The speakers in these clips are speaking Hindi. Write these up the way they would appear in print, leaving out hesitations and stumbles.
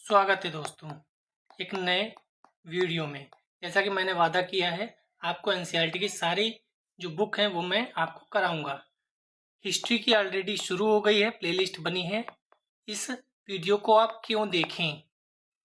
स्वागत है दोस्तों एक नए वीडियो में। जैसा कि मैंने वादा किया है, आपको एनसीईआरटी की सारी जो बुक हैं वो मैं आपको कराऊंगा। हिस्ट्री की ऑलरेडी शुरू हो गई है, प्लेलिस्ट बनी है। इस वीडियो को आप क्यों देखें,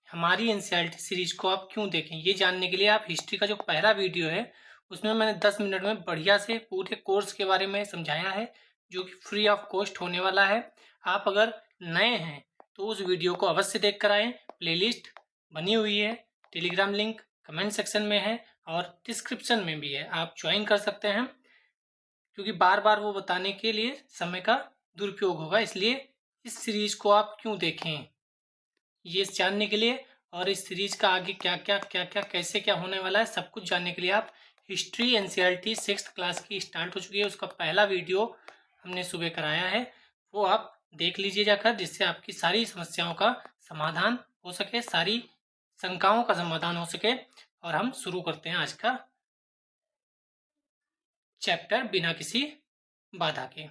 हमारी एनसीईआरटी सीरीज को आप क्यों देखें, ये जानने के लिए आप हिस्ट्री का जो पहला वीडियो है उसमें मैंने 10 मिनट में बढ़िया से पूरे कोर्स के बारे में समझाया है, जो कि फ्री ऑफ कॉस्ट होने वाला है। आप अगर नए हैं तो उस वीडियो को अवश्य देख कर आएँ। प्लेलिस्ट बनी हुई है, टेलीग्राम लिंक कमेंट सेक्शन में है और डिस्क्रिप्शन में भी है, आप ज्वाइन कर सकते हैं। क्योंकि बार बार वो बताने के लिए समय का दुरुपयोग होगा, इसलिए इस सीरीज को आप क्यों देखें ये जानने के लिए, और इस सीरीज का आगे क्या क्या कैसे क्या होने वाला है सब कुछ जानने के लिए आप हिस्ट्री एनसीईआरटी 6th क्लास की स्टार्ट हो चुकी है, उसका पहला वीडियो हमने सुबह कराया है, वो आप देख लीजिए जाकर, जिससे आपकी सारी समस्याओं का समाधान हो सके, सारी शंकाओं का समाधान हो सके। और हम शुरू करते हैं आज का चैप्टर बिना किसी बाधा के।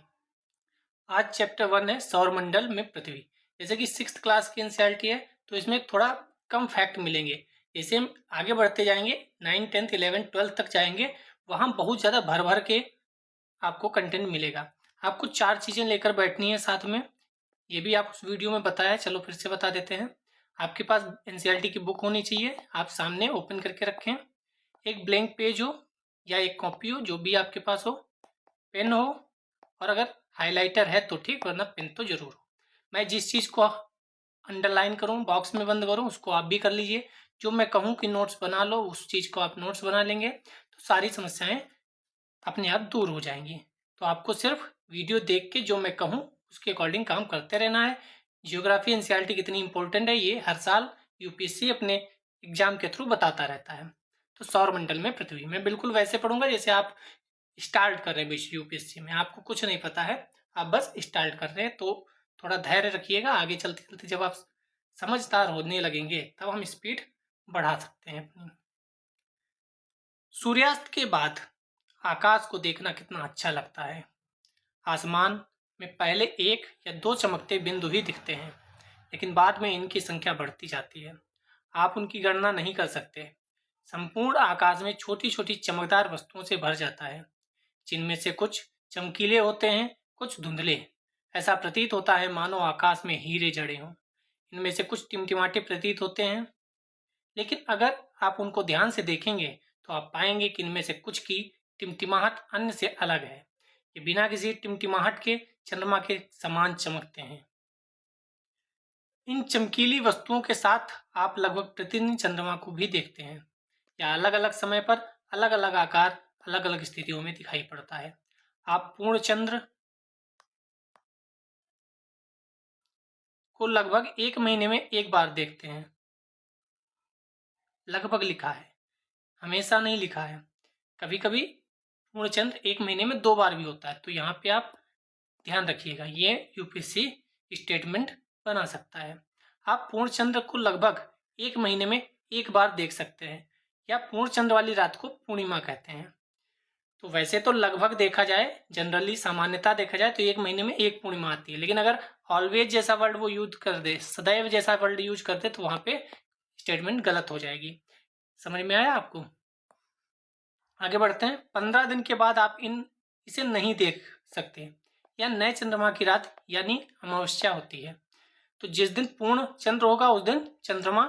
आज चैप्टर 1 है सौरमंडल में पृथ्वी। जैसे कि 6th क्लास की एनसीईआरटी है तो इसमें थोड़ा कम फैक्ट मिलेंगे। जैसे हम आगे बढ़ते जाएंगे 9, 10, 11, 12 तक जाएंगे, वहाँ बहुत ज़्यादा भर भर के आपको कंटेंट मिलेगा। आपको 4 चीज़ें लेकर बैठनी है साथ में, ये भी आप उस वीडियो में बताया, चलो फिर से बता देते हैं। आपके पास एनसीईआरटी की बुक होनी चाहिए, आप सामने ओपन करके रखें। एक ब्लैंक पेज हो या एक कॉपी हो, जो भी आपके पास हो, पेन हो, और अगर हाइलाइटर है तो ठीक, वरना पेन तो जरूर हो। मैं जिस चीज़ को अंडरलाइन करूँ, बॉक्स में बंद करूँ, उसको आप भी कर लीजिए। जो मैं कहूँ कि नोट्स बना लो, उस चीज़ को आप नोट्स बना लेंगे तो सारी समस्याएं अपने आप दूर हो जाएंगी। तो आपको सिर्फ वीडियो देख के जो मैं कहूँ उसके अकॉर्डिंग काम करते रहना है। जियोग्राफी एनसीईआरटी कितनी इंपॉर्टेंट है ये हर साल यूपीएससी अपने एग्जाम के थ्रू बताता रहता है। तो सौरमंडल में पृथ्वी मैं बिल्कुल वैसे पढ़ूंगा जैसे आप स्टार्ट कर रहे हैं यूपीएससी में, आपको कुछ नहीं पता है, आप बस स्टार्ट कर रहे हैं। तो थोड़ा धैर्य रखिएगा, आगे चलते चलते जब आप समझदार होने लगेंगे तब हम स्पीड बढ़ा सकते हैं अपनी। सूर्यास्त के बाद आकाश को देखना कितना अच्छा लगता है। आसमान में पहले 1 या 2 चमकते बिंदु ही दिखते हैं, लेकिन बाद में इनकी संख्या बढ़ती जाती है। आप उनकी गणना नहीं कर सकते। संपूर्ण आकाश में छोटी छोटी चमकदार वस्तुओं से भर जाता है, जिनमें से कुछ चमकीले होते हैं, कुछ धुंधले। ऐसा प्रतीत होता है मानो आकाश में हीरे जड़े हों। इनमें से कुछ टिमटिमाटे प्रतीत होते हैं, लेकिन अगर आप उनको ध्यान से देखेंगे तो आप पाएंगे कि इनमें से कुछ की टिमटिमाहट अन्य से अलग है। ये बिना किसी टिमटिमाहट के चंद्रमा के समान चमकते हैं। इन चमकीली वस्तुओं के साथ आप लगभग प्रतिदिन चंद्रमा को भी देखते हैं। यह अलग अलग समय पर अलग अलग आकार, अलग अलग स्थितियों में दिखाई पड़ता है। आप पूर्ण चंद्र को लगभग 1 महीने में एक बार देखते हैं। लगभग लिखा है, हमेशा नहीं लिखा है। कभी कभी पूर्ण चंद्र 1 महीने में 2 बार भी होता है, तो यहाँ पे आप ध्यान रखिएगा, ये यूपीएससी स्टेटमेंट बना सकता है। आप पूर्ण चंद्र को लगभग 1 महीने में एक बार देख सकते हैं, या पूर्ण चंद्र वाली रात को पूर्णिमा कहते हैं। तो वैसे तो लगभग देखा जाए, जनरली सामान्यता देखा जाए तो 1 महीने में एक पूर्णिमा आती है, लेकिन अगर ऑलवेज जैसा वर्ड वो यूज कर दे, सदैव जैसा वर्ड यूज कर दे, तो वहां पे स्टेटमेंट गलत हो जाएगी। समझ में आया आपको? आगे बढ़ते हैं। 15 दिन के बाद आप इसे नहीं देख सकते, या नए चंद्रमा की रात यानी अमावस्या होती है। तो जिस दिन पूर्ण चंद्र होगा उस दिन चंद्रमा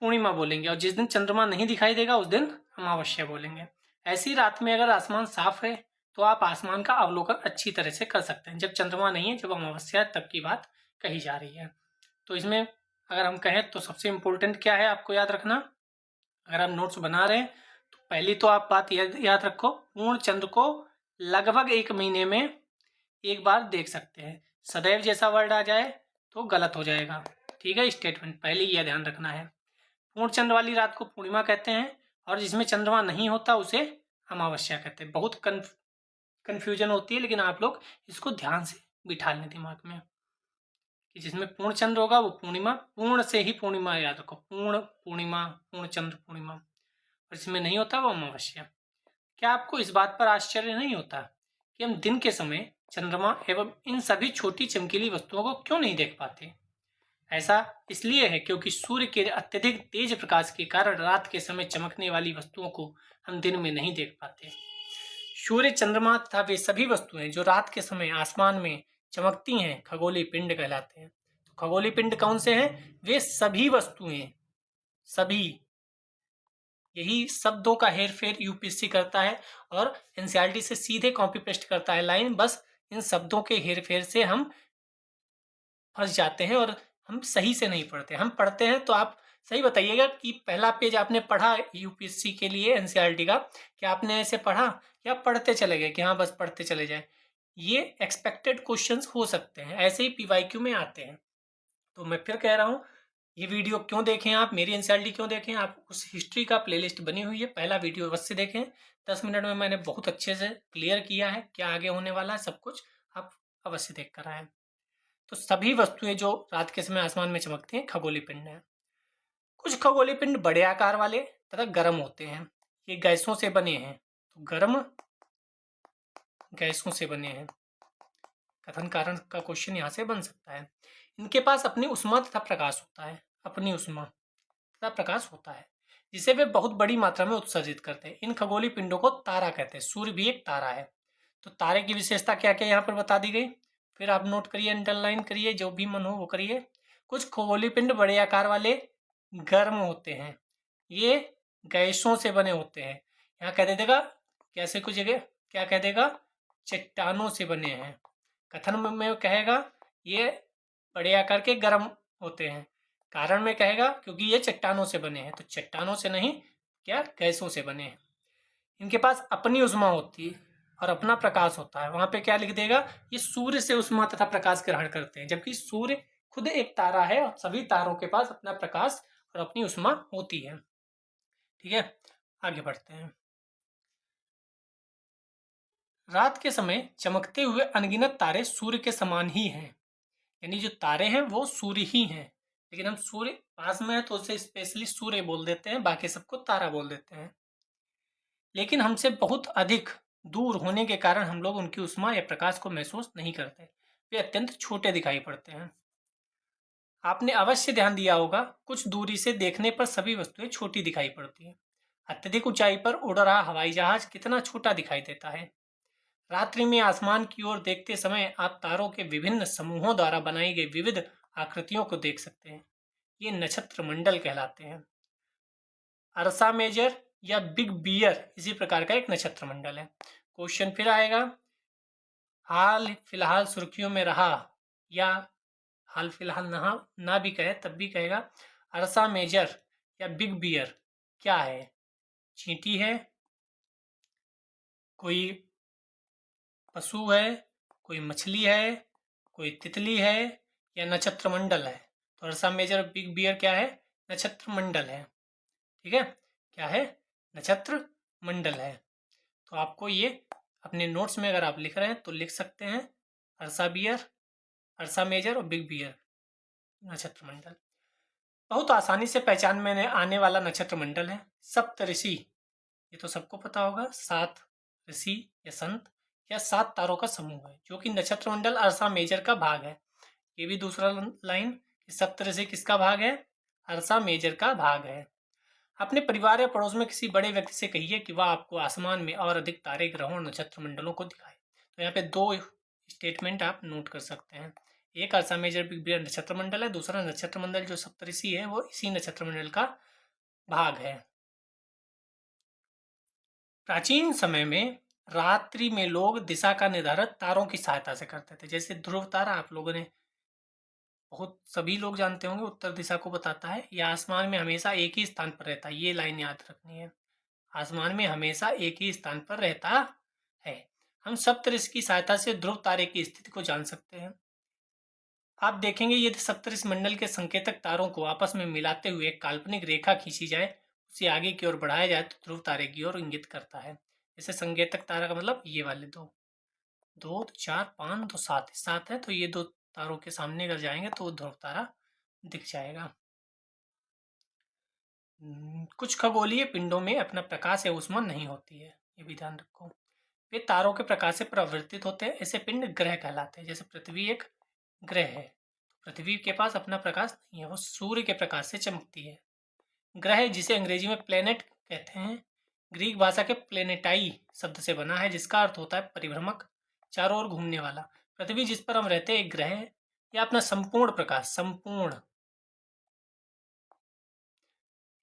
पूर्णिमा बोलेंगे, और जिस दिन चंद्रमा नहीं दिखाई देगा उस दिन अमावस्या बोलेंगे। ऐसी रात में अगर आसमान साफ है तो आप आसमान का अवलोकन अच्छी तरह से कर सकते हैं। जब चंद्रमा नहीं है, जब अमावस्या, तब की बात कही जा रही है। तो इसमें अगर हम कहें तो सबसे इम्पोर्टेंट क्या है आपको याद रखना, अगर आप नोट्स बना रहे हैं तो पहली तो आप बात याद रखो, पूर्ण चंद्र को लगभग 1 महीने में एक बार देख सकते हैं। सदैव जैसा वर्ड आ जाए तो गलत हो जाएगा, ठीक है? स्टेटमेंट पहले यह ध्यान रखना है। पूर्ण चंद्र वाली रात को पूर्णिमा कहते हैं, और जिसमें चंद्रमा नहीं होता उसे अमावस्या कहते हैं। बहुत कन्फ्यूजन होती है, लेकिन आप लोग इसको ध्यान से बिठा लें दिमाग में कि जिसमें पूर्ण चंद्र होगा वो पूर्णिमा, पूर्ण से ही पूर्णिमा याद रखो, पूर्ण पूर्णिमा, पूर्ण चंद्र पूर्णिमा, और जिसमें नहीं होता वो अमावस्या। क्या आपको इस बात पर आश्चर्य नहीं होता कि हम दिन के समय चंद्रमा एवं इन सभी छोटी चमकीली वस्तुओं को क्यों नहीं देख पाते? ऐसा इसलिए है क्योंकि सूर्य के अत्यधिक तेज प्रकाश के कारण रात के समय चमकने वाली वस्तुओं को हम दिन में नहीं देख पाते। सूर्य, चंद्रमा तथा वे सभी वस्तुएं जो रात के समय आसमान में चमकती हैं खगोलीय पिंड कहलाते हैं। तो खगोलीय पिंड कौन से हैं? वे सभी वस्तुएं, सभी। यही शब्दों का हेरफेर यूपीएससी करता है और एनसीईआरटी से सीधे कॉपी पेस्ट करता है लाइन। बस इन शब्दों के हेरफेर से हम फंस जाते हैं और हम सही से नहीं पढ़ते। हम पढ़ते हैं तो आप सही बताइएगा कि पहला पेज आपने पढ़ा यूपीएससी के लिए एनसीईआरटी का, क्या आपने ऐसे पढ़ा या पढ़ते चले गए कि हाँ बस पढ़ते चले जाए? ये एक्सपेक्टेड क्वेश्चंस हो सकते हैं, ऐसे ही पीवाईक्यू में आते हैं। तो मैं फिर कह रहा हूँ, ये वीडियो क्यों देखें आप, मेरी एनसीईआरटी क्यों देखें? आप उस हिस्ट्री का प्लेलिस्ट बनी हुई है, पहला वीडियो अवश्य देखें। 10 मिनट में मैंने बहुत अच्छे से क्लियर किया है क्या आगे होने वाला है, सब कुछ आप अवश्य देख कर आए। तो सभी वस्तुएं जो रात के समय आसमान में चमकती हैं खगोलीय पिंड हैं। कुछ खगोलीय पिंड बड़े आकार वाले तथा गर्म होते हैं। ये गैसों से बने हैं, तो गर्म गैसों से बने हैं। कथन कारण का क्वेश्चन यहाँ से बन सकता है। इनके पास अपनी उष्मा तथा प्रकाश होता है, अपनी उष्मा तथा प्रकाश होता है, जिसे वे बहुत बड़ी मात्रा में उत्सर्जित करते हैं। इन खगोलीय पिंडों को तारा कहते हैं। सूर्य भी एक तारा है। तो तारे की विशेषता क्या क्या यहाँ पर बता दी गई, फिर आप नोट करिए, अंडरलाइन करिए, जो भी मन हो वो करिए। कुछ खगोलीय पिंड बड़े आकार वाले गर्म होते हैं, ये गैसों से बने होते हैं। यहाँ कह देगा कैसे, कुछ जगह क्या कह देगा, चट्टानों से बने हैं। कथन में कहेगा ये बड़े आकार के गर्म होते हैं, कारण में कहेगा क्योंकि ये चट्टानों से बने हैं। तो चट्टानों से नहीं, क्या गैसों से बने हैं। इनके पास अपनी उष्मा होती है और अपना प्रकाश होता है। वहां पे क्या लिख देगा, ये सूर्य से उष्मा तथा प्रकाश ग्रहण करते हैं, जबकि सूर्य खुद एक तारा है और सभी तारों के पास अपना प्रकाश और अपनी उष्मा होती है। ठीक है, आगे बढ़ते हैं। रात के समय चमकते हुए अनगिनत तारे सूर्य के समान ही हैं, यानी जो तारे हैं वो सूर्य ही हैं, लेकिन हम सूर्य पास में है तो उसे स्पेशली सूर्य बोल देते हैं, बाकी सबको तारा बोल देते हैं। लेकिन हमसे बहुत अधिक दूर होने के कारण हम लोग उनकी उष्मा या प्रकाश को महसूस नहीं करते। वे अत्यंत छोटे दिखाई पड़ते हैं। आपने अवश्य ध्यान दिया होगा, कुछ दूरी से देखने पर सभी वस्तुएं छोटी दिखाई पड़ती हैं। अत्यधिक ऊंचाई पर उड़ रहा हवाई जहाज कितना छोटा दिखाई देता है। रात्रि में आसमान की ओर देखते समय आप तारों के विभिन्न समूहों द्वारा बनाई गई विविध आकृतियों को देख सकते हैं। ये नक्षत्र मंडल कहलाते हैं। अर्सा मेजर या बिग बियर इसी प्रकार का एक नक्षत्र मंडल है। क्वेश्चन फिर आएगा, हाल फिलहाल सुर्खियों में रहा, या हाल फिलहाल ना भी कहे तब भी कहेगा, अर्सा मेजर या बिग बियर क्या है? चींटी है, कोई पशु है, कोई मछली है, कोई तितली है, या नक्षत्र मंडल है? तो अर्सा मेजर बिग बियर क्या है? नक्षत्र मंडल है। ठीक है, क्या है? नक्षत्र मंडल है। तो आपको ये अपने नोट्स में अगर आप लिख रहे हैं तो लिख सकते हैं, अर्सा बियर, अर्सा मेजर और बिग बियर नक्षत्र मंडल। बहुत आसानी से पहचान में आने वाला नक्षत्र मंडल है सप्तऋषि। ये तो सबको पता होगा, 7 ऋषि या संत या 7 तारों का समूह है, जो कि नक्षत्र मंडल अर्सा मेजर का भाग है। ये भी दूसरा लाइन, सप्तऋषि किसका भाग है? अर्सा मेजर का भाग है। अपने परिवार या पड़ोस में किसी बड़े व्यक्ति से कहिए कि वह आपको आसमान में और अधिक तारे, ग्रहों और नक्षत्र मंडलों को दिखाए। तो यहाँ पे 2 स्टेटमेंट आप नोट कर सकते हैं। एक अर्सा मेजर बिग बियर नक्षत्र मंडल है, दूसरा नक्षत्र मंडल जो सप्तऋषि है वो इसी नक्षत्र मंडल का भाग है। प्राचीन समय में रात्रि में लोग दिशा का निर्धारण तारों की सहायता से करते थे। जैसे ध्रुव तारा आप लोगों ने बहुत सभी लोग जानते होंगे, उत्तर दिशा को बताता है। यह आसमान में हमेशा एक ही स्थान पर रहता है, ये लाइन याद रखनी है। आसमान में हमेशा एक ही स्थान पर रहता है। हम सप्तऋषि की सहायता से ध्रुव तारे की स्थिति को जान सकते हैं। आप देखेंगे यदि सप्तऋषि मंडल के संकेतक तारों को आपस में मिलाते हुए एक काल्पनिक रेखा खींची जाए, उसे आगे की ओर बढ़ाया जाए तो ध्रुव तारे की ओर इंगित करता है। जैसे संकेतक तारा का मतलब ये वाले 2 2 4 5 2 7 है, तो ये 2 तारों के सामने अगर जाएंगे तो ध्रुव तारा दिख जाएगा। कुछ खगोलीय पिंडों में अपना प्रकाश या ऊष्मा नहीं होती है, ये भी ध्यान रखो। वे तारों के प्रकाश से प्रवर्तित होते हैं। ऐसे पिंड ग्रह कहलाते हैं। जैसे पृथ्वी एक ग्रह है, पृथ्वी के पास अपना प्रकाश नहीं है, वो सूर्य के प्रकाश से चमकती है। ग्रह, जिसे अंग्रेजी में प्लेनेट कहते हैं, ग्रीक भाषा के प्लेनेटाई शब्द से बना है, जिसका अर्थ होता है परिभ्रमक, चारों ओर घूमने वाला। पृथ्वी जिस पर हम रहते हैं एक ग्रह है, यह अपना संपूर्ण प्रकाश, संपूर्ण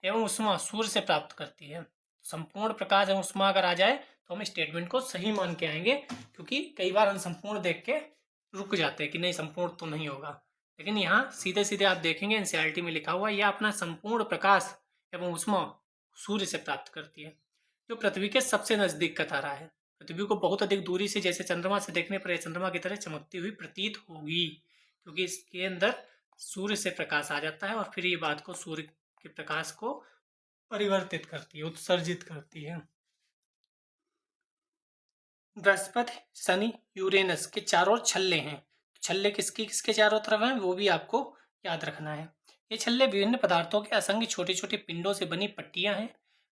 एवं उष्मा सूर्य से प्राप्त करती है। संपूर्ण प्रकाश एवं उष्मा अगर आ जाए तो हम स्टेटमेंट को सही मान के आएंगे, क्योंकि कई बार हम संपूर्ण देख के रुक जाते हैं कि नहीं संपूर्ण तो नहीं होगा, लेकिन यहाँ सीधे सीधे आप देखेंगे एनसीईआरटी में लिखा हुआ, यह अपना संपूर्ण प्रकाश एवं उष्मा सूर्य से प्राप्त करती है, जो पृथ्वी के सबसे नजदीक का तारा है। पृथ्वी को बहुत अधिक दूरी से जैसे चंद्रमा से देखने पर यह चंद्रमा की तरह चमकती हुई प्रतीत होगी, क्योंकि इसके अंदर सूर्य से प्रकाश आ जाता है और फिर ये बात को सूर्य के प्रकाश को परिवर्तित करती है, उत्सर्जित करती है। बृहस्पति, शनि, यूरेनस के चारों ओर छल्ले हैं। छल्ले किसके किसके चारों तरफ हैं वो भी आपको याद रखना है। ये छल्ले विभिन्न पदार्थों के असंख्य छोटे छोटे पिंडों से बनी पट्टियां हैं।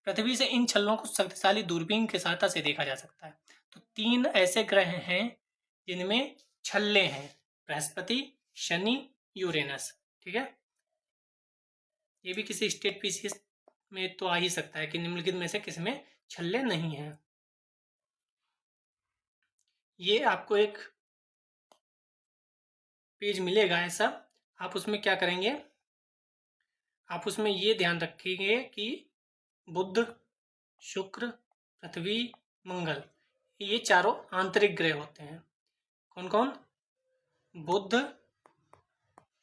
पृथ्वी से इन छल्लों को शक्तिशाली दूरबीन की सहायता से देखा जा सकता है। तो 3 ऐसे ग्रह हैं जिनमें छल्ले हैं, बृहस्पति, शनि, यूरेनस। ठीक है, ये भी किसी स्टेट स्पीशीज में तो आ ही सकता है कि निम्नलिखित में से किस में छल्ले नहीं हैं। ये आपको एक पेज मिलेगा ऐसा, आप उसमें क्या करेंगे, आप उसमें ये ध्यान रखेंगे कि बुध, शुक्र, पृथ्वी, मंगल, ये चारों आंतरिक ग्रह होते हैं। कौन कौन? बुध,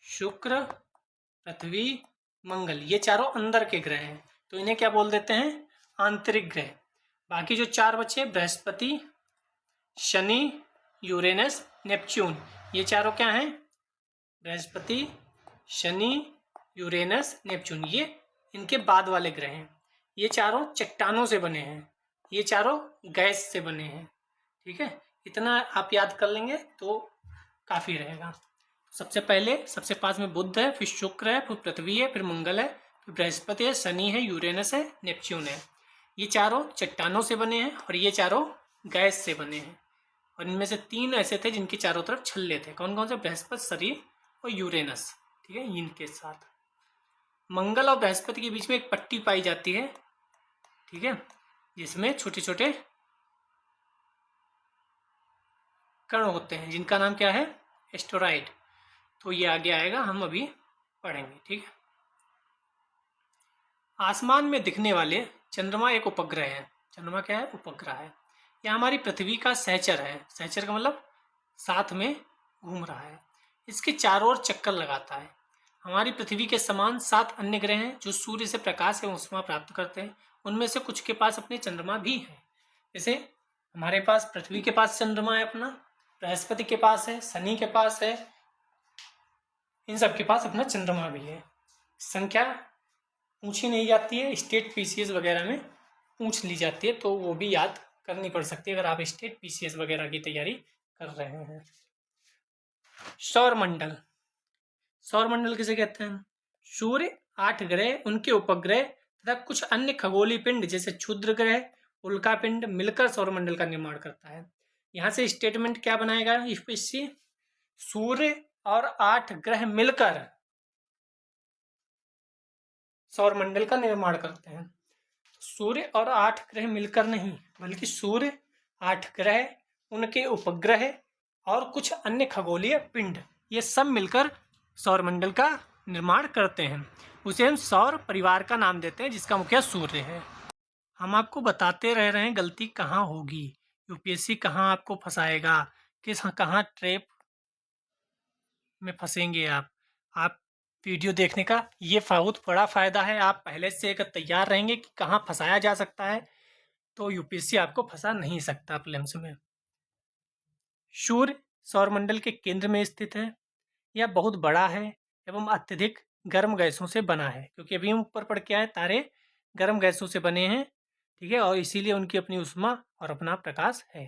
शुक्र, पृथ्वी, मंगल, ये चारों अंदर के ग्रह हैं, तो इन्हें क्या बोल देते हैं? आंतरिक ग्रह। बाकी जो 4 बचे, बृहस्पति, शनि, यूरेनस, नेपच्यून, ये चारों क्या हैं? बृहस्पति, शनि, यूरेनस, नेपच्यून, ये इनके बाद वाले ग्रह हैं। ये चारों चट्टानों से बने हैं, ये चारों गैस से बने हैं। ठीक है, इतना आप याद कर लेंगे तो काफ़ी रहेगा। सबसे पहले सबसे पास में बुध है, फिर शुक्र है, फिर पृथ्वी है, फिर मंगल है, फिर बृहस्पति है, शनि है, यूरेनस है, नेपच्यून है। ये चारों चट्टानों से बने हैं और ये चारों गैस से बने हैं। और इनमें से 3 ऐसे थे जिनकी चारों तरफ छल्ले थे। कौन कौन से? बृहस्पति, शनि और यूरेनस। ठीक है, इनके साथ मंगल और बृहस्पति के बीच में एक पट्टी पाई जाती है, ठीक है, जिसमें छोटे छोटे कण होते हैं जिनका नाम क्या है? एस्टेरॉइड। तो ये आगे आएगा, हम अभी पढ़ेंगे। ठीक है, आसमान में दिखने वाले चंद्रमा एक उपग्रह है। चंद्रमा क्या है? उपग्रह है। यह हमारी पृथ्वी का सहचर है। सहचर का मतलब साथ में घूम रहा है। इसके चारों ओर चक्कर लगाता है। हमारी पृथ्वी के समान 7 अन्य ग्रह हैं जो सूर्य से प्रकाश एवं ऊष्मा प्राप्त करते हैं। उनमें से कुछ के पास अपने चंद्रमा भी हैं। जैसे हमारे पास पृथ्वी के पास चंद्रमा है अपना, बृहस्पति के पास है, शनि के पास है, इन सब के पास अपना चंद्रमा भी है। संख्या पूछी नहीं जाती है, स्टेट पीसीएस वगैरह में पूछ ली जाती है, तो वो भी याद करनी पड़ सकती है अगर आप स्टेट पीसीएस वगैरह की तैयारी कर रहे हैं। सौरमंडल। सौरमंडल किसे कहते हैं? सूर्य, 8 ग्रह, उनके उपग्रह तथा कुछ अन्य खगोलीय पिंड जैसे क्षुद्र ग्रह, उल्का पिंड मिलकर सौरमंडल का निर्माण करता है। यहाँ से स्टेटमेंट क्या बनाएगा यूपीएससी? सूर्य और 8 ग्रह मिलकर सौरमंडल का निर्माण करते हैं। सूर्य और 8 ग्रह मिलकर नहीं, बल्कि सूर्य, 8 ग्रह, उनके उपग्रह और कुछ अन्य खगोलीय पिंड, ये सब मिलकर सौरमंडल का निर्माण करते हैं। उसे हम सौर परिवार का नाम देते हैं, जिसका मुखिया सूर्य है। हम आपको बताते रह रहे हैं गलती कहाँ होगी, यूपीएससी कहाँ आपको फंसाएगा, कहाँ ट्रैप में फंसेंगे आप वीडियो देखने का ये बहुत बड़ा फ़ायदा है। आप पहले से अगर तैयार रहेंगे कि कहाँ फंसाया जा सकता है, तो यूपीएससी आपको फंसा नहीं सकता प्रीलिम्स में। सूर्य सौरमंडल के केंद्र में स्थित है। यह बहुत बड़ा है एवं अत्यधिक गर्म गैसों से बना है, क्योंकि अभी हम ऊपर पढ़ के आए तारे गर्म गैसों से बने हैं। ठीक है, और इसीलिए उनकी अपनी ऊष्मा और अपना प्रकाश है।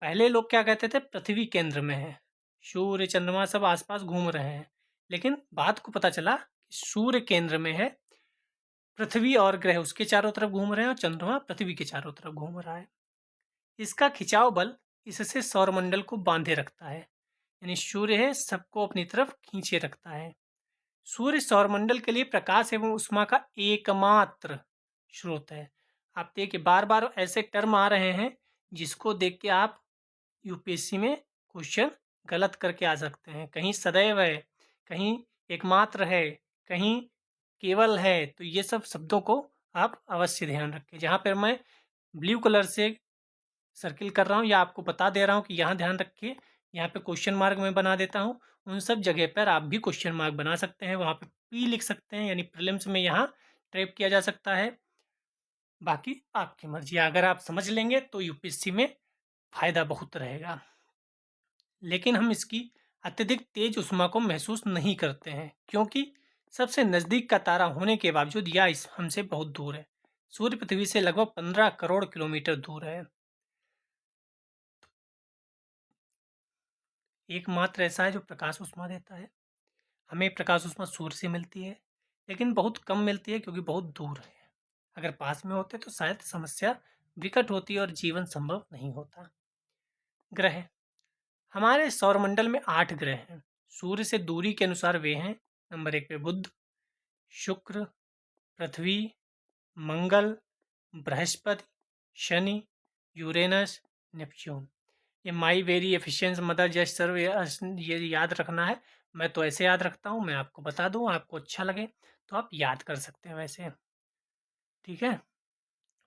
पहले लोग क्या कहते थे? पृथ्वी केंद्र में है, सूर्य चंद्रमा सब आसपास घूम रहे हैं, लेकिन बात को पता चला सूर्य केंद्र में है, पृथ्वी और ग्रह उसके चारों तरफ घूम रहे हैं और चंद्रमा पृथ्वी के चारों तरफ घूम रहा है। इसका खिंचाव बल इससे सौरमंडल को बांधे रखता है। यानी सूर्य है सबको अपनी तरफ खींचे रखता है। सूर्य सौरमंडल के लिए प्रकाश एवं उष्मा का एकमात्र स्रोत है। आप देखिए बार बार ऐसे टर्म आ रहे हैं जिसको देख के आप यूपीएससी में क्वेश्चन गलत करके आ सकते हैं। कहीं सदैव है, कहीं एकमात्र है, कहीं केवल है। तो ये सब शब्दों को आप अवश्य ध्यान रखें। जहाँ पर मैं ब्लू कलर से सर्किल कर रहा हूँ या आपको बता दे रहा हूँ कि यहाँ ध्यान रखिए, यहाँ पे क्वेश्चन मार्क मैं बना देता हूँ। उन सब जगह पर आप भी क्वेश्चन मार्क बना सकते हैं, वहाँ पे पी लिख सकते हैं, यानी प्रीलिम्स में यहाँ ट्रैप किया जा सकता है। बाकी आपकी मर्जी, अगर आप समझ लेंगे तो यूपीएससी में फायदा बहुत रहेगा। लेकिन हम इसकी अत्यधिक तेज उष्मा को महसूस नहीं करते हैं, क्योंकि सबसे नज़दीक का तारा होने के बावजूद यह इस हमसे बहुत दूर है। सूर्य पृथ्वी से लगभग 15 करोड़ किलोमीटर दूर है। एकमात्र ऐसा है जो प्रकाश ऊष्मा देता है। हमें प्रकाश ऊष्मा सूर्य से मिलती है, लेकिन बहुत कम मिलती है क्योंकि बहुत दूर है। अगर पास में होते तो शायद समस्या विकट होती और जीवन संभव नहीं होता। ग्रह, हमारे सौरमंडल में 8 ग्रह हैं। सूर्य से दूरी के अनुसार वे हैं: नंबर 1 पे बुध, शुक्र, पृथ्वी, मंगल, बृहस्पति, शनि, यूरेनस, नेपच्यून। ये my very efficient mother just serve, ये याद रखना है। मैं तो ऐसे याद रखता हूँ, मैं आपको बता दूँ, आपको अच्छा लगे तो आप याद कर सकते हैं वैसे। ठीक है,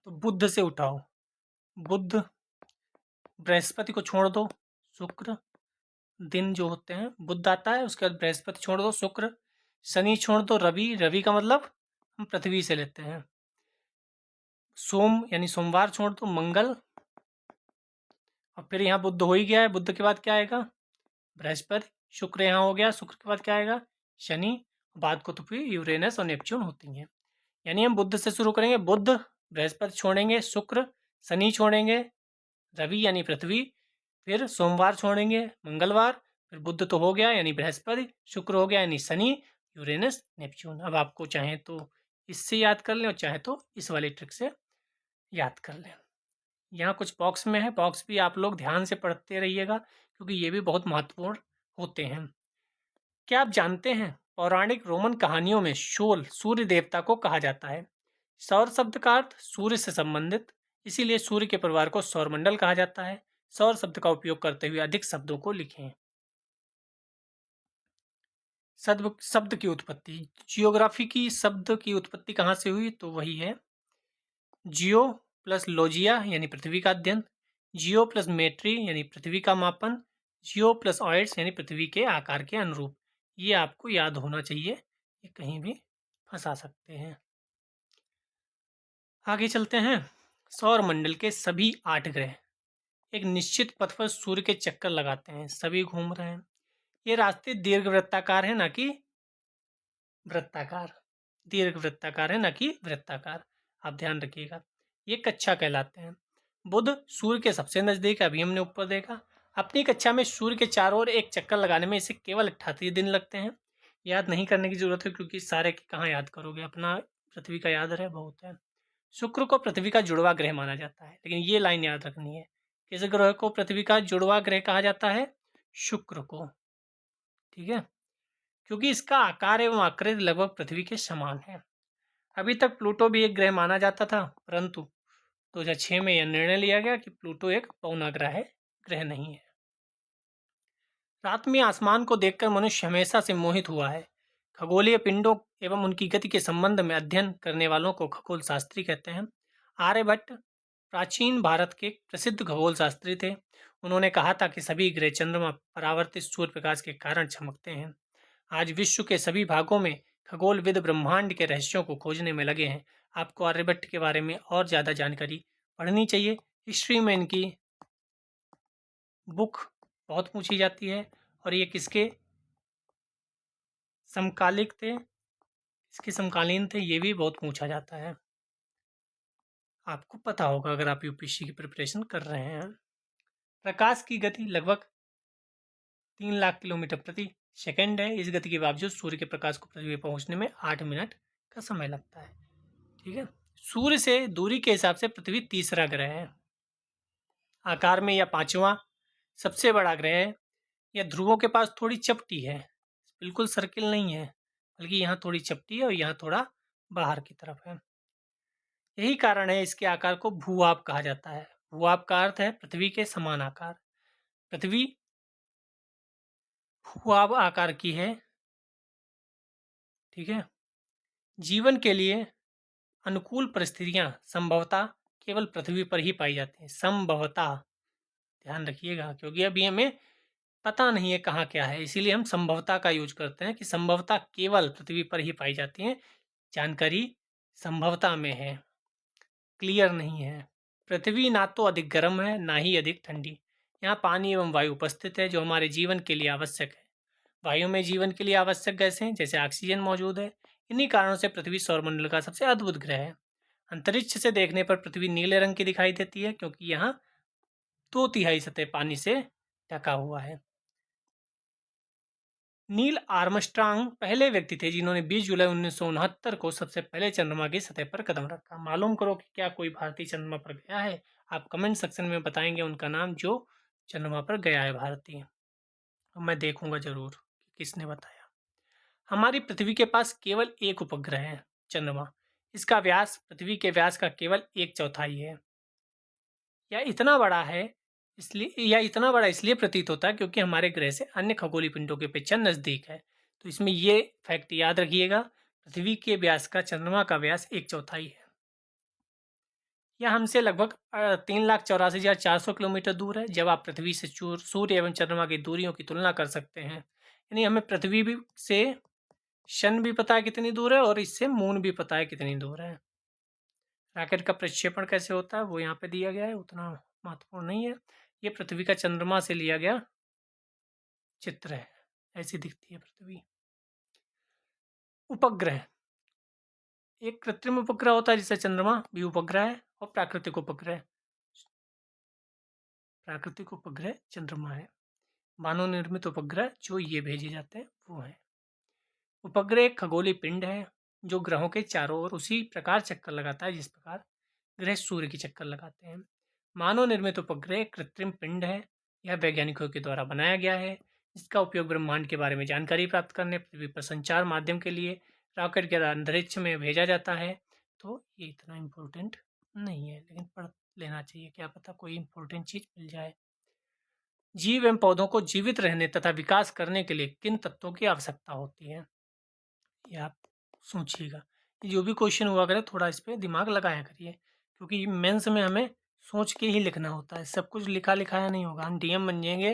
तो बुध से उठाओ। बुध, बृहस्पति को छोड़ दो, शुक्र, दिन जो होते हैं बुध आता है, उसके बाद बृहस्पति छोड़ दो, शुक्र, शनि छोड़ दो, रवि, रवि का मतलब हम पृथ्वी से लेते हैं, सोम यानी सोमवार छोड़ दो, मंगल, और फिर यहाँ बुध हो ही गया है। बुध के बाद क्या आएगा? बृहस्पति। शुक्र यहाँ हो गया, शुक्र के बाद क्या आएगा? शनि। बाद को तो फिर यूरेनस और नेपच्यून होती हैं। यानी हम बुध से शुरू करेंगे, बुध, बृहस्पति छोड़ेंगे, शुक्र, शनि छोड़ेंगे, रवि यानी पृथ्वी, फिर सोमवार छोड़ेंगे, मंगलवार, फिर बुध तो हो गया यानी बृहस्पति, शुक्र हो गया यानी शनि, यूरेनस, नेपच्यून। अब आपको चाहे तो इससे याद कर लें और चाहे तो इस वाली ट्रिक से याद कर लें। यहाँ कुछ बॉक्स में है, बॉक्स भी आप लोग ध्यान से पढ़ते रहिएगा क्योंकि ये भी बहुत महत्वपूर्ण होते हैं। क्या आप जानते हैं पौराणिक रोमन कहानियों में शोल सूर्य देवता को कहा जाता है? सौर शब्द का अर्थ सूर्य से संबंधित, इसीलिए सूर्य के परिवार को सौरमंडल कहा जाता है। सौर शब्द का उपयोग करते हुए अधिक शब्दों को लिखें। शब्द की उत्पत्ति, जियोग्राफी की शब्द की उत्पत्ति कहाँ से हुई? तो वही है जियो प्लस लोजिया यानी पृथ्वी का अध्ययन, जियो प्लस मेट्री यानी पृथ्वी का मापन, जियो प्लस ऑइड्स यानी पृथ्वी के आकार के अनुरूप। ये आपको याद होना चाहिए, ये कहीं भी फंसा सकते हैं। आगे चलते हैं। सौर मंडल के सभी 8 ग्रह एक निश्चित पथ पर सूर्य के चक्कर लगाते हैं, सभी घूम रहे हैं। ये रास्ते दीर्घवृत्ताकार है, ना कि वृत्ताकार। दीर्घवृत्ताकार है, ना कि वृत्ताकार। आप ध्यान रखिएगा। ये कक्षा कहलाते हैं। बुध सूर्य के सबसे नजदीक है, अभी हमने ऊपर देखा। अपनी कक्षा में सूर्य के चारों ओर एक चक्कर लगाने में इसे केवल 38 दिन लगते हैं। याद नहीं करने की जरूरत है क्योंकि सारे कहाँ याद करोगे, अपना पृथ्वी का याद रहे बहुत है। शुक्र को पृथ्वी का जुड़वा ग्रह माना जाता है, लेकिन ये लाइन याद रखनी है। किस ग्रह को पृथ्वी का जुड़वा ग्रह कहा जाता है? शुक्र को। ठीक है, क्योंकि इसका आकार एवं आकृति लगभग पृथ्वी के समान है। अभी तक प्लूटो भी एक ग्रह माना जाता था, परंतु 2006 में यह निर्णय लिया गया कि प्लूटो एक पौना ग्रह नहीं है। रात में आसमान को देखकर मनुष्य हमेशा से मोहित हुआ है। खगोलीय पिंडों एवं उनकी गति के संबंध में अध्ययन करने वालों को खगोल शास्त्री कहते हैं। आर्यभट्ट प्राचीन भारत के प्रसिद्ध खगोल शास्त्री थे। उन्होंने कहा था कि सभी ग्रह चंद्रमा परावर्तित सूर्य प्रकाश के कारण चमकते हैं। आज विश्व के सभी भागों में खगोलविद ब्रह्मांड के रहस्यों को खोजने में लगे हैं। आपको आर्यभट्ट के बारे में और ज़्यादा जानकारी पढ़नी चाहिए। हिस्ट्री में इनकी बुक बहुत पूछी जाती है और ये किसके समकालिक थे, इसके समकालीन थे, ये भी बहुत पूछा जाता है। आपको पता होगा अगर आप यूपीएससी की प्रिपरेशन कर रहे हैं। प्रकाश की गति लगभग 3 लाख किलोमीटर प्रति सेकंड है। इस गति के बावजूद सूर्य के प्रकाश को पृथ्वी पर पहुंचने में 8 मिनट का समय लगता है। ठीक है, सूर्य से दूरी के हिसाब से पृथ्वी तीसरा ग्रह है। आकार में यह 5वां सबसे बड़ा ग्रह है। यह ध्रुवों के पास थोड़ी चपटी है, बिल्कुल सर्किल नहीं है, बल्कि यहाँ थोड़ी चपटी है और यहाँ थोड़ा बाहर की तरफ है। यही कारण है इसके आकार को भूआब कहा जाता है। भूआब का अर्थ है पृथ्वी के समान आकार। पृथ्वी भूआब आकार की है, ठीक है। जीवन के लिए अनुकूल परिस्थितियां संभवतः केवल पृथ्वी पर ही पाई जाती हैं। संभवतः ध्यान रखिएगा, क्योंकि अभी हमें पता नहीं है कहाँ क्या है, इसीलिए हम संभवतः का यूज करते हैं कि संभवतः केवल पृथ्वी पर ही पाई जाती हैं। जानकारी संभवतः में है, क्लियर नहीं है। पृथ्वी ना तो अधिक गर्म है ना ही अधिक ठंडी। यहाँ पानी एवं वायु उपस्थित है जो हमारे जीवन के लिए आवश्यक है। वायु में जीवन के लिए आवश्यक गैसें जैसे ऑक्सीजन मौजूद है। इन्हीं कारणों से पृथ्वी सौरमंडल का सबसे अद्भुत ग्रह है। अंतरिक्ष से देखने पर पृथ्वी नीले रंग की दिखाई देती है, क्योंकि यहाँ 2/3 सतह पानी से ढका हुआ है। नील आर्मस्ट्रांग पहले व्यक्ति थे जिन्होंने 20 जुलाई 1969 को सबसे पहले चंद्रमा की सतह पर कदम रखा। मालूम करो कि क्या कोई भारतीय चंद्रमा पर गया है। आप कमेंट सेक्शन में बताएंगे उनका नाम जो चंद्रमा पर गया है भारतीय। मैं देखूंगा जरूर कि किसने बताया। हमारी पृथ्वी के पास केवल एक उपग्रह है, चंद्रमा। इसका व्यास पृथ्वी के व्यास का केवल 1/4 है। यह इतना बड़ा इसलिए प्रतीत होता है क्योंकि हमारे ग्रह से अन्य खगोलीय पिंडों की अपेक्षा नजदीक है। तो इसमें ये फैक्ट याद रखिएगा, पृथ्वी के व्यास का चंद्रमा का व्यास 1/4 है। यह हमसे लगभग 3,84,400 किलोमीटर दूर है। जब आप पृथ्वी से सूर्य एवं चंद्रमा की दूरियों की तुलना कर सकते हैं, यानी हमें पृथ्वी भी से शन भी पता है कितनी दूर है और इससे मून भी पता है कितनी दूर है। रॉकेट का प्रक्षेपण कैसे होता है वो यहाँ पे दिया गया है, उतना महत्वपूर्ण नहीं है। ये पृथ्वी का चंद्रमा से लिया गया चित्र है, ऐसी दिखती है पृथ्वी। उपग्रह, एक कृत्रिम उपग्रह होता है जिसे चंद्रमा भी उपग्रह है, और प्राकृतिक उपग्रह चंद्रमा है। मानव निर्मित उपग्रह जो ये भेजे जाते हैं वो है। उपग्रह एक खगोलीय पिंड है जो ग्रहों के चारों ओर उसी प्रकार चक्कर लगाता है जिस प्रकार ग्रह सूर्य की चक्कर लगाते हैं। मानव निर्मित उपग्रह एक कृत्रिम पिंड है। यह वैज्ञानिकों के द्वारा बनाया गया है, जिसका उपयोग ब्रह्मांड के बारे में जानकारी प्राप्त करने, पृथ्वी पर संचार माध्यम के लिए रॉकेट के द्वारा अंतरिक्ष में भेजा जाता है। तो ये इतना इम्पोर्टेंट नहीं है, लेकिन पढ़ लेना चाहिए, क्या पता कोई इम्पोर्टेंट चीज मिल जाए। जीव एवं पौधों को जीवित रहने तथा विकास करने के लिए किन तत्वों की आवश्यकता होती है, ये आप सोचिएगा। जो भी क्वेश्चन हुआ करे थोड़ा इस पर दिमाग लगाया करिए, क्योंकि मेंस में हमें सोच के ही लिखना होता है। सब कुछ लिखा लिखाया नहीं होगा। हम डीएम बन जाएंगे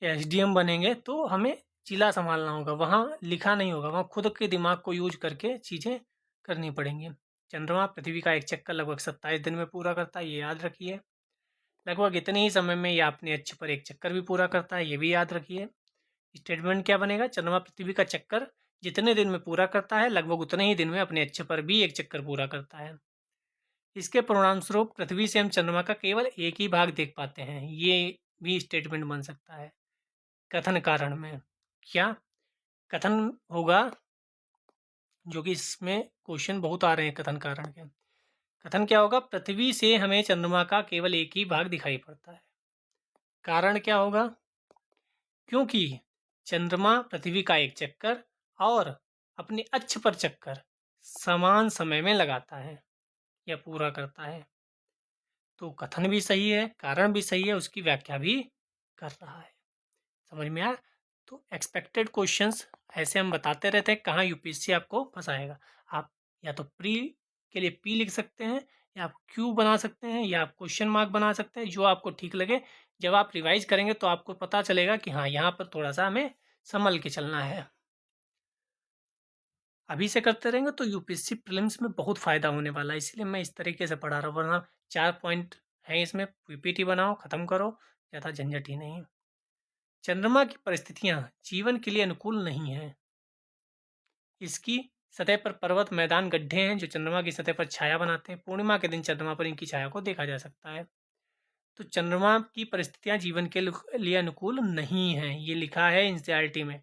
या एसडीएम बनेंगे तो हमें जिला संभालना होगा, वहाँ लिखा नहीं होगा, वहाँ खुद के दिमाग को यूज करके चीज़ें करनी पड़ेंगी। चंद्रमा पृथ्वी का एक चक्कर लगभग 27 दिन में पूरा करता है, ये याद रखिए। लगभग इतने ही समय में यह अपने अक्ष पर एक चक्कर भी पूरा करता है, ये भी याद रखिए। स्टेटमेंट क्या बनेगा, चंद्रमा पृथ्वी का चक्कर जितने दिन में पूरा करता है लगभग उतने ही दिन में अपने अक्ष पर भी एक चक्कर पूरा करता है। इसके परिणाम स्वरूप पृथ्वी से हम चंद्रमा का केवल एक ही भाग देख पाते हैं, ये भी स्टेटमेंट बन सकता है। कथन कारण में क्या कथन होगा, जो कि इसमें क्वेश्चन बहुत आ रहे हैं कथन कारण के। कथन क्या होगा, पृथ्वी से हमें चंद्रमा का केवल एक ही भाग दिखाई पड़ता है। कारण क्या होगा, क्योंकि चंद्रमा पृथ्वी का एक चक्कर और अपने अक्ष पर चक्कर समान समय में लगाता है या पूरा करता है। तो कथन भी सही है, कारण भी सही है, उसकी व्याख्या भी कर रहा है। समझ में आया। तो एक्सपेक्टेड क्वेश्चंस ऐसे हम बताते रहते हैं, कहाँ यूपीएससी आपको फंसाएगा। आप या तो प्री के लिए पी लिख सकते हैं, या आप क्यू बना सकते हैं, या आप क्वेश्चन मार्क बना सकते हैं, जो आपको ठीक लगे। जब आप रिवाइज करेंगे तो आपको पता चलेगा कि हाँ यहाँ पर थोड़ा सा हमें संभल के चलना है। अभी से करते रहेंगे तो यूपीएससी प्रीलिम्स में बहुत फ़ायदा होने वाला है, इसलिए मैं इस तरीके से पढ़ा रहा हूँ। वरना 4 पॉइंट हैं इसमें, पीपीटी बनाओ, ख़त्म करो, ज़्यादा झंझट ही नहीं। चंद्रमा की परिस्थितियां जीवन के लिए अनुकूल नहीं हैं। इसकी सतह पर पर्वत, मैदान, गड्ढे हैं जो चंद्रमा की सतह पर छाया बनाते हैं। पूर्णिमा के दिन चंद्रमा पर इनकी छाया को देखा जा सकता है। तो चंद्रमा की परिस्थितियां जीवन के लिए अनुकूल नहीं हैं, ये लिखा है एनसीईआरटी में।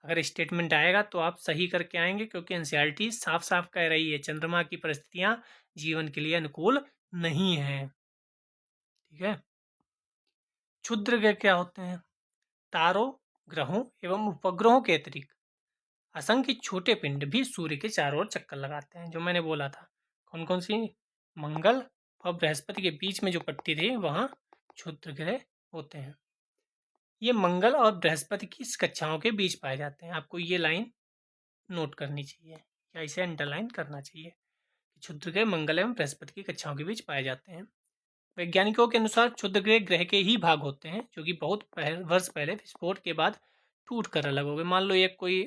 अगर स्टेटमेंट आएगा तो आप सही करके आएंगे, क्योंकि एनसीईआरटी साफ साफ कह रही है चंद्रमा की परिस्थितियां जीवन के लिए अनुकूल नहीं है। ठीक है। क्षुद्र ग्रह क्या होते हैं, तारों, ग्रहों एवं उपग्रहों के अतिरिक्त असंख्य छोटे पिंड भी सूर्य के चारों ओर चक्कर लगाते हैं। जो मैंने बोला था, कौन कौन सी? मंगल और बृहस्पति के बीच में जो पट्टी थी वहाँ क्षुद्र ग्रह होते हैं। ये मंगल और बृहस्पति की कक्षाओं के बीच पाए जाते हैं। आपको ये लाइन नोट करनी चाहिए या इसे अंडरलाइन करना चाहिए। क्षुद्र ग्रह मंगल एवं बृहस्पति की कक्षाओं के बीच पाए जाते हैं। वैज्ञानिकों के अनुसार क्षुद्र ग्रह ग्रह के ही भाग होते हैं जो कि बहुत वर्ष पहले विस्फोट के बाद टूट कर अलग हो गए। मान लो एक कोई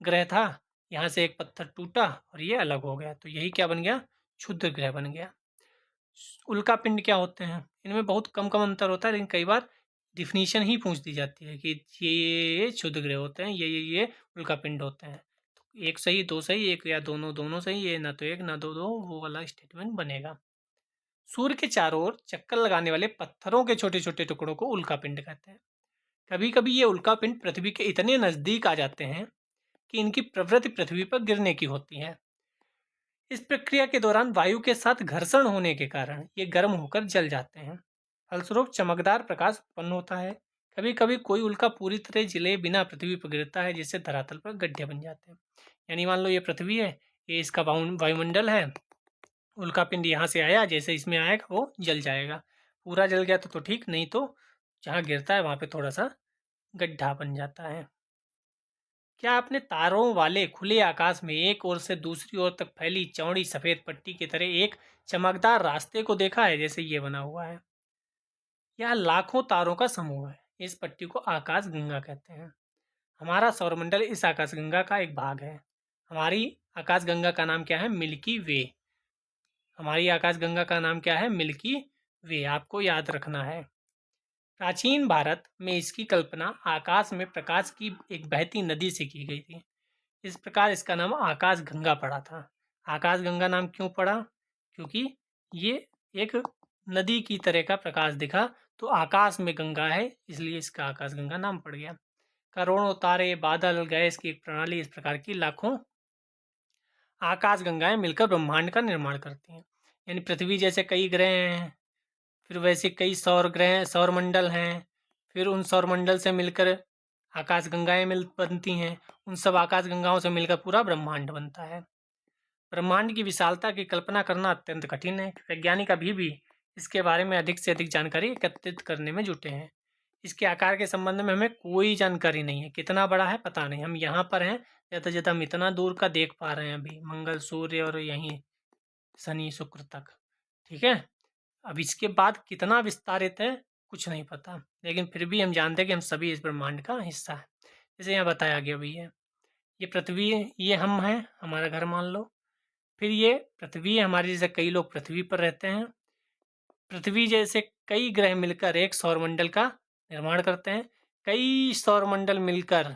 ग्रह था, यहाँ से एक पत्थर टूटा और ये अलग हो गया, तो यही क्या बन गया? क्षुद्र ग्रह बन गया। उल्का पिंड क्या होते हैं? इनमें बहुत कम कम अंतर होता है, लेकिन कई बार डिफिनीशन ही पूछ दी जाती है कि ये क्षुद्र ग्रह होते हैं, ये उल्का पिंड होते हैं। तो एक सही, दो सही, एक या दोनों दोनों सही, ये ना तो एक ना दो, वो वाला स्टेटमेंट बनेगा। सूर्य के चारों ओर चक्कर लगाने वाले पत्थरों के छोटे छोटे टुकड़ों को उल्का पिंड कहते हैं। कभी कभी ये उल्का पिंड पृथ्वी के इतने नजदीक आ जाते हैं कि इनकी प्रवृत्ति पृथ्वी पर गिरने की होती है। इस प्रक्रिया के दौरान वायु के साथ घर्षण होने के कारण ये गर्म होकर जल जाते हैं। फलस्वरूप चमकदार प्रकाश उत्पन्न होता है। कभी कभी कोई उल्का पूरी तरह जले बिना पृथ्वी पर गिरता है, जिससे धरातल पर गड्ढे बन जाते हैं। यानी मान लो ये पृथ्वी है, ये इसका वायुमंडल है, उल्का पिंड यहाँ से आया, जैसे इसमें आएगा वो जल जाएगा। पूरा जल गया तो ठीक, नहीं तो जहाँ गिरता है वहाँ पे थोड़ा सा गड्ढा बन जाता है। क्या आपने तारों वाले खुले आकाश में एक ओर से दूसरी ओर तक फैली चौड़ी सफेद पट्टी की तरह एक चमकदार रास्ते को देखा है, जैसे ये बना हुआ है? यह लाखों तारों का समूह है। इस पट्टी को आकाश गंगा कहते हैं। हमारा सौरमंडल इस आकाश गंगा का एक भाग है। हमारी आकाश गंगा का नाम क्या है? मिल्की वे। हमारी आकाश गंगा का नाम क्या है? मिल्की वे। आपको याद रखना है। प्राचीन भारत में इसकी कल्पना आकाश में प्रकाश की एक बहती नदी से की गई थी। इस प्रकार इसका नाम आकाश गंगा पड़ा था। आकाश गंगा नाम क्यों पड़ा? क्योंकि ये एक नदी की तरह का प्रकाश दिखा, तो आकाश में गंगा है, इसलिए इसका आकाश गंगा नाम पड़ गया। करोड़ों तारे, बादल, गैस की एक प्रणाली, इस प्रकार की लाखों आकाश गंगाएं मिलकर ब्रह्मांड का निर्माण करती हैं। यानी पृथ्वी जैसे कई ग्रह हैं, फिर वैसे कई सौर ग्रह, सौरमंडल हैं, फिर उन सौरमंडल से मिलकर आकाश गंगाएं बनती हैं। उन सब आकाश गंगाओं से मिलकर पूरा ब्रह्मांड बनता है। ब्रह्मांड की विशालता की कल्पना करना अत्यंत कठिन है। वैज्ञानिक अभी भी इसके बारे में अधिक से अधिक जानकारी एकत्रित करने में जुटे हैं। इसके आकार के संबंध में हमें कोई जानकारी नहीं है। कितना बड़ा है पता नहीं। हम यहाँ पर हैं, ज़्यादा से ज़्यादा हम इतना दूर का देख पा रहे हैं अभी, मंगल, सूर्य और यहीं शनि शुक्र तक। ठीक है, अब इसके बाद कितना विस्तारित है कुछ नहीं पता, लेकिन फिर भी हम जानते हैं कि हम सभी इस ब्रह्मांड का हिस्सा है। जैसे यहाँ बताया गया भी है, ये पृथ्वी है, ये हम हैं, हमारा घर मान लो। फिर ये पृथ्वी है हमारी, जैसे कई लोग पृथ्वी पर रहते हैं। पृथ्वी जैसे कई ग्रह मिलकर एक सौरमंडल का निर्माण करते हैं। कई सौरमंडल मिलकर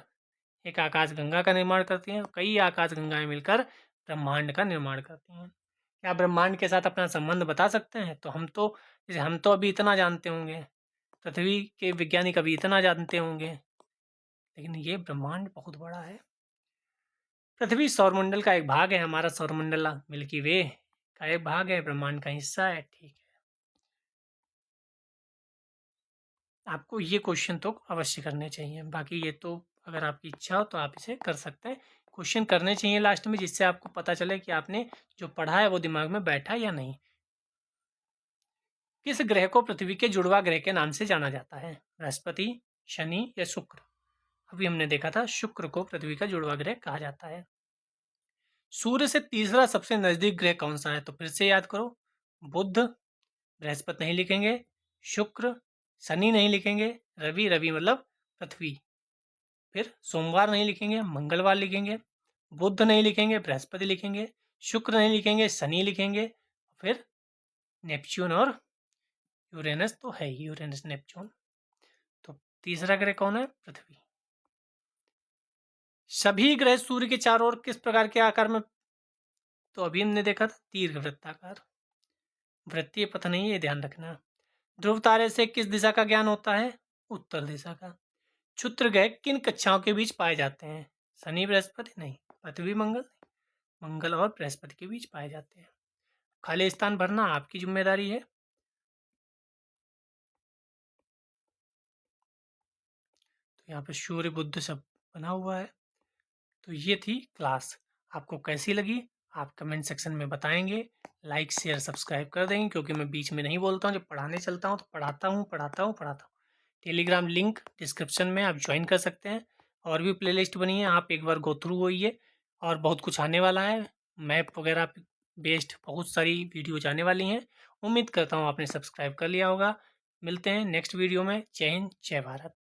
एक आकाश गंगा का निर्माण करती हैं। कई आकाश गंगाएं मिलकर ब्रह्मांड का निर्माण करती हैं। क्या ब्रह्मांड के साथ अपना संबंध बता सकते हैं? तो जैसे हम तो अभी इतना जानते होंगे, पृथ्वी के वैज्ञानिक अभी इतना जानते होंगे, लेकिन ये ब्रह्मांड बहुत बड़ा है। पृथ्वी सौरमंडल का एक भाग है। हमारा सौरमंडल मिल्की वे का एक भाग है, ब्रह्मांड का हिस्सा है। ठीक है, आपको ये क्वेश्चन तो अवश्य करने चाहिए। बाकी ये तो अगर आपकी इच्छा हो तो आप इसे कर सकते हैं। क्वेश्चन करने चाहिए लास्ट में, जिससे आपको पता चले कि आपने जो पढ़ा है वो दिमाग में बैठा या नहीं। किस ग्रह को पृथ्वी के जुड़वा ग्रह के नाम से जाना जाता है? बृहस्पति, शनि या शुक्र? अभी हमने देखा था शुक्र को पृथ्वी का जुड़वा ग्रह कहा जाता है। सूर्य से तीसरा सबसे नजदीक ग्रह कौन सा है? तो फिर से याद करो, बुध, बृहस्पति नहीं लिखेंगे, शुक्र, शनि नहीं लिखेंगे, रवि, रवि मतलब पृथ्वी, फिर सोमवार नहीं लिखेंगे, मंगलवार लिखेंगे, बुध नहीं लिखेंगे, बृहस्पति लिखेंगे, शुक्र नहीं लिखेंगे, शनि लिखेंगे, फिर नेपच्यून और यूरेनस तो है ही, यूरेनस नेपच्यून। तो तीसरा ग्रह कौन है? पृथ्वी। सभी ग्रह सूर्य के चारों ओर किस प्रकार के आकार में? तो अभी हमने देखा था दीर्घ वृत्ताकार। वृत्तीय पथ नहीं, ये ध्यान रखना। ध्रुव तारे से किस दिशा का ज्ञान होता है? उत्तर दिशा का। क्षुद्र ग्रह किन कक्षाओं के बीच पाए जाते हैं? शनि, बृहस्पति नहीं, पृथ्वी, मंगल नहीं, मंगल और बृहस्पति के बीच पाए जाते हैं। खाली स्थान भरना आपकी जिम्मेदारी है। तो यहाँ पे सूर्य बुद्ध सब बना हुआ है। तो ये थी क्लास। आपको कैसी लगी आप कमेंट सेक्शन में बताएंगे। लाइक शेयर सब्सक्राइब कर देंगे, क्योंकि मैं बीच में नहीं बोलता हूँ, जब पढ़ाने चलता हूँ तो पढ़ाता हूँ। टेलीग्राम लिंक डिस्क्रिप्शन में आप ज्वाइन कर सकते हैं। और भी प्लेलिस्ट बनी है, आप एक बार गो थ्रू होइए। और बहुत कुछ आने वाला है, मैप वगैरह बेस्ड बहुत सारी वीडियो जाने वाली हैं। उम्मीद करता हूँ आपने सब्सक्राइब कर लिया होगा। मिलते हैं नेक्स्ट वीडियो में। जय हिंद, जय भारत।